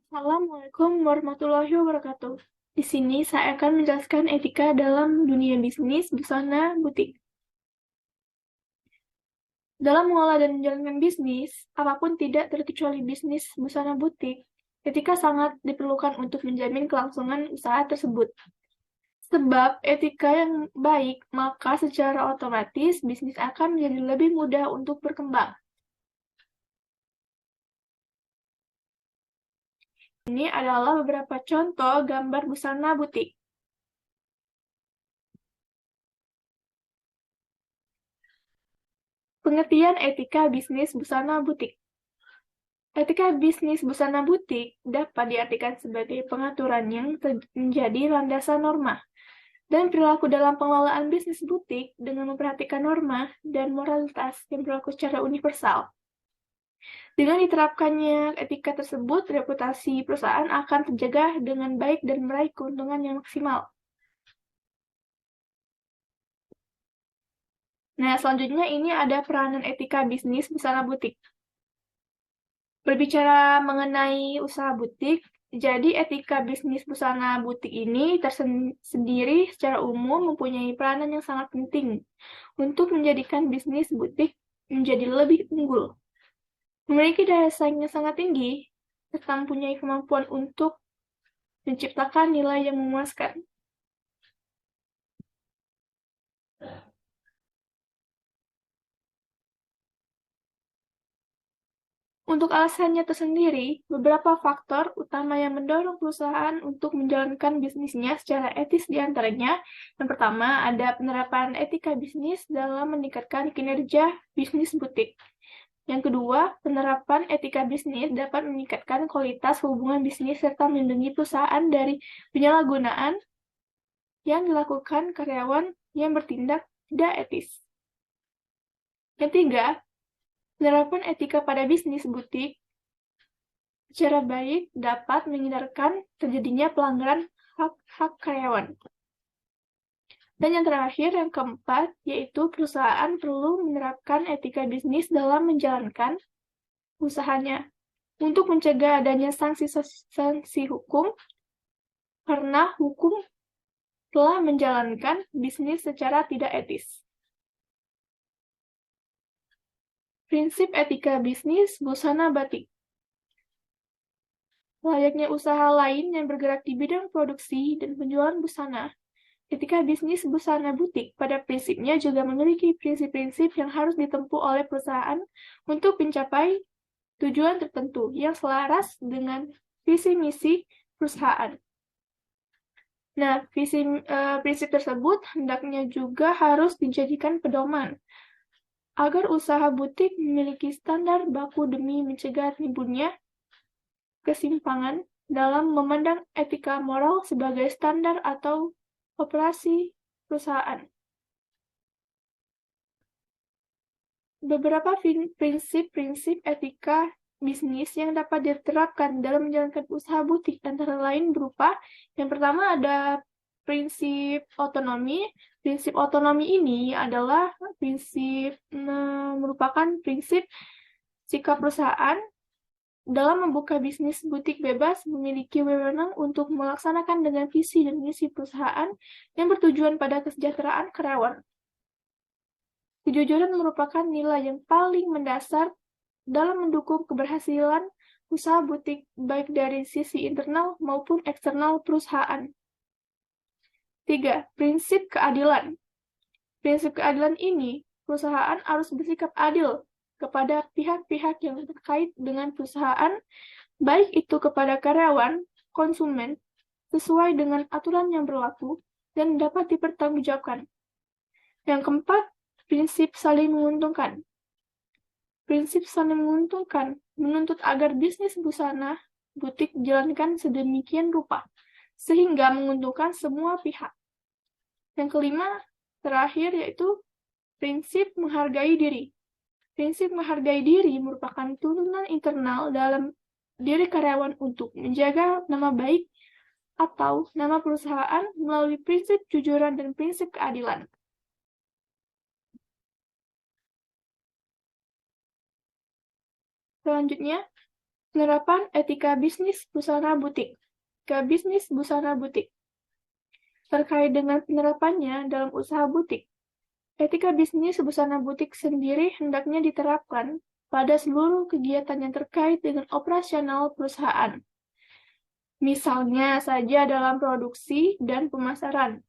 Assalamualaikum warahmatullahi wabarakatuh. Di sini saya akan menjelaskan etika dalam dunia bisnis busana butik. Dalam mengelola dan menjalankan bisnis, apapun tidak terkecuali bisnis busana butik, etika sangat diperlukan untuk menjamin kelangsungan usaha tersebut. Sebab etika yang baik, maka secara otomatis bisnis akan menjadi lebih mudah untuk berkembang. Ini adalah beberapa contoh gambar busana butik. Pengertian etika bisnis busana butik. Etika bisnis busana butik dapat diartikan sebagai pengaturan yang menjadi landasan norma dan perilaku dalam pengelolaan bisnis butik dengan memperhatikan norma dan moralitas yang berlaku secara universal. Dengan diterapkannya etika tersebut, reputasi perusahaan akan terjaga dengan baik dan meraih keuntungan yang maksimal. Nah, selanjutnya ini ada peranan etika bisnis busana butik. Berbicara mengenai usaha butik, jadi etika bisnis busana butik ini tersendiri secara umum mempunyai peranan yang sangat penting untuk menjadikan bisnis butik menjadi lebih unggul. Memiliki daya saing yang sangat tinggi, serta mempunyai kemampuan untuk menciptakan nilai yang memuaskan. Untuk alasannya tersendiri, beberapa faktor utama yang mendorong perusahaan untuk menjalankan bisnisnya secara etis diantaranya. Yang pertama, ada penerapan etika bisnis dalam meningkatkan kinerja bisnis butik. Yang kedua, penerapan etika bisnis dapat meningkatkan kualitas hubungan bisnis serta melindungi perusahaan dari penyalahgunaan yang dilakukan karyawan yang bertindak tidak etis. Yang ketiga, penerapan etika pada bisnis butik secara baik dapat menghindarkan terjadinya pelanggaran hak-hak karyawan. Dan yang terakhir, yang keempat, yaitu perusahaan perlu menerapkan etika bisnis dalam menjalankan usahanya untuk mencegah adanya sanksi hukum karena hukum telah menjalankan bisnis secara tidak etis. Prinsip etika bisnis busana batik. Layaknya usaha lain yang bergerak di bidang produksi dan penjualan busana, etika bisnis busana butik pada prinsipnya juga memiliki prinsip-prinsip yang harus ditempuh oleh perusahaan untuk mencapai tujuan tertentu yang selaras dengan visi misi perusahaan. Nah, prinsip tersebut hendaknya juga harus dijadikan pedoman agar usaha butik memiliki standar baku demi mencegah timbulnya kesimpangan dalam memandang etika moral sebagai standar atau operasi perusahaan. Beberapa prinsip-prinsip etika bisnis yang dapat diterapkan dalam menjalankan usaha butik antara lain berupa yang pertama ada prinsip otonomi. Prinsip otonomi ini adalah merupakan prinsip sikap perusahaan dalam membuka bisnis butik bebas memiliki wewenang untuk melaksanakan dengan visi dan misi perusahaan yang bertujuan pada kesejahteraan karyawan. Kejujuran merupakan nilai yang paling mendasar dalam mendukung keberhasilan usaha butik baik dari sisi internal maupun eksternal perusahaan. 3. Prinsip keadilan. Prinsip keadilan ini, perusahaan harus bersikap adil kepada pihak-pihak yang terkait dengan perusahaan, baik itu kepada karyawan, konsumen, sesuai dengan aturan yang berlaku dan dapat dipertanggungjawabkan. Yang keempat, prinsip saling menguntungkan. Prinsip saling menguntungkan menuntut agar bisnis busana butik dijalankan sedemikian rupa, sehingga menguntungkan semua pihak. Yang kelima, terakhir, yaitu prinsip menghargai diri. Prinsip menghargai diri merupakan tuntunan internal dalam diri karyawan untuk menjaga nama baik atau nama perusahaan melalui prinsip jujuran dan prinsip keadilan. Selanjutnya, Penerapan etika bisnis busana butik. Bisnis busana butik. Terkait dengan penerapannya dalam usaha butik, etika bisnis busana butik sendiri hendaknya diterapkan pada seluruh kegiatan yang terkait dengan operasional perusahaan. Misalnya saja dalam produksi dan pemasaran,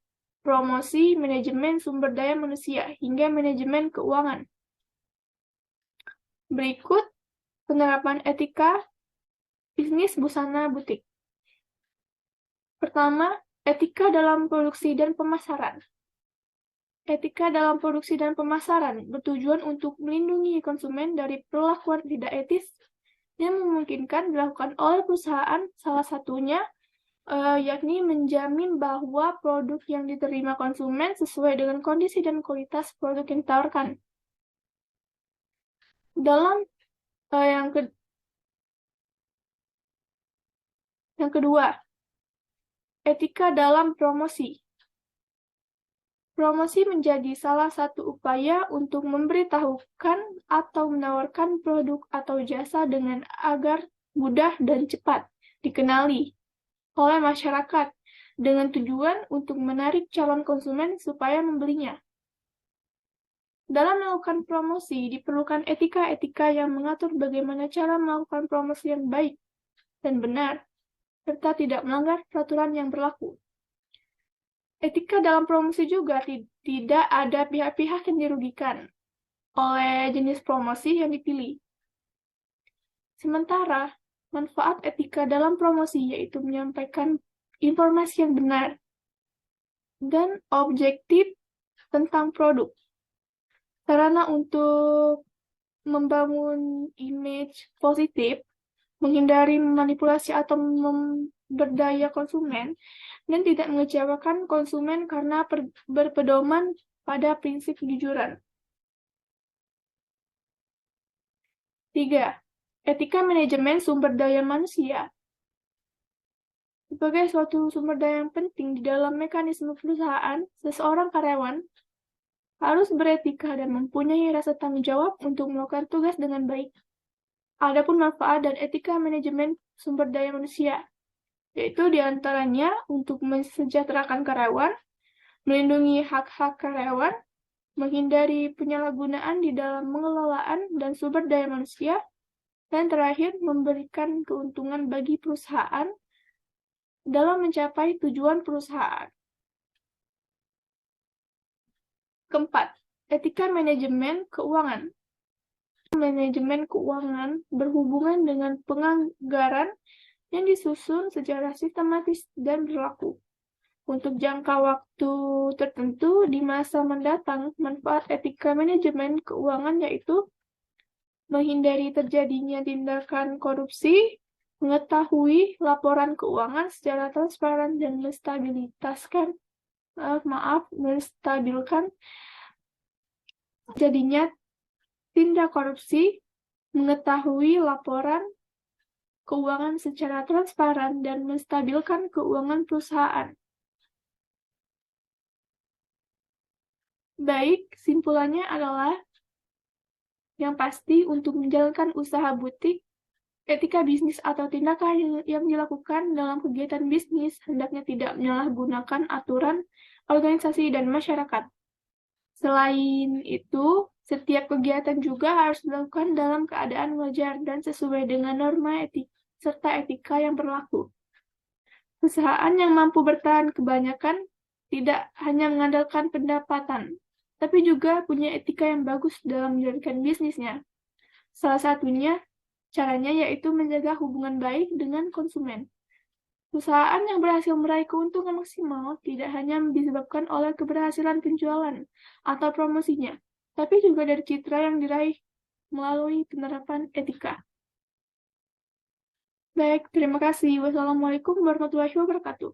promosi, manajemen sumber daya manusia, hingga manajemen keuangan. Berikut penerapan etika bisnis busana butik. Pertama, etika dalam produksi dan pemasaran. Etika dalam produksi dan pemasaran bertujuan untuk melindungi konsumen dari perlakuan tidak etis yang memungkinkan dilakukan oleh perusahaan, salah satunya yakni menjamin bahwa produk yang diterima konsumen sesuai dengan kondisi dan kualitas produk yang ditawarkan. Dalam yang kedua, etika dalam promosi. Promosi menjadi salah satu upaya untuk memberitahukan atau menawarkan produk atau jasa dengan agar mudah dan cepat dikenali oleh masyarakat dengan tujuan untuk menarik calon konsumen supaya membelinya. Dalam melakukan promosi, diperlukan etika-etika yang mengatur bagaimana cara melakukan promosi yang baik dan benar, serta tidak melanggar peraturan yang berlaku. Etika dalam promosi juga tidak ada pihak-pihak yang dirugikan oleh jenis promosi yang dipilih. Sementara, manfaat etika dalam promosi yaitu menyampaikan informasi yang benar dan objektif tentang produk. Sarana untuk membangun image positif, menghindari manipulasi atau memberdaya konsumen, dan tidak mengecewakan konsumen karena berpedoman pada prinsip kejujuran. 3. Etika manajemen sumber daya manusia. Sebagai suatu sumber daya yang penting di dalam mekanisme perusahaan, seseorang karyawan harus beretika dan mempunyai rasa tanggung jawab untuk melakukan tugas dengan baik. Adapun manfaat dan etika manajemen sumber daya manusia, yaitu diantaranya untuk mensejahterakan karyawan, melindungi hak-hak karyawan, menghindari penyalahgunaan di dalam pengelolaan dan sumber daya manusia, dan terakhir memberikan keuntungan bagi perusahaan dalam mencapai tujuan perusahaan. Keempat, etika manajemen keuangan. Manajemen keuangan berhubungan dengan penganggaran yang disusun secara sistematis dan berlaku. Untuk jangka waktu tertentu di masa mendatang, manfaat etika manajemen keuangan yaitu menghindari terjadinya tindakan korupsi, mengetahui laporan keuangan secara transparan dan menstabilkan terjadinya tindak korupsi, mengetahui laporan keuangan secara transparan dan menstabilkan keuangan perusahaan. Baik, simpulannya adalah yang pasti untuk menjalankan usaha butik, etika bisnis atau tindakan yang dilakukan dalam kegiatan bisnis hendaknya tidak menyalahgunakan aturan, organisasi, dan masyarakat. Selain itu, setiap kegiatan juga harus dilakukan dalam keadaan wajar dan sesuai dengan norma etik serta etika yang berlaku. Perusahaan yang mampu bertahan kebanyakan tidak hanya mengandalkan pendapatan, tapi juga punya etika yang bagus dalam menjalankan bisnisnya. Salah satunya, caranya yaitu menjaga hubungan baik dengan konsumen. Perusahaan yang berhasil meraih keuntungan maksimal tidak hanya disebabkan oleh keberhasilan penjualan atau promosinya, tapi juga dari citra yang diraih melalui penerapan etika. Baik, terima kasih. Wassalamualaikum warahmatullahi wabarakatuh.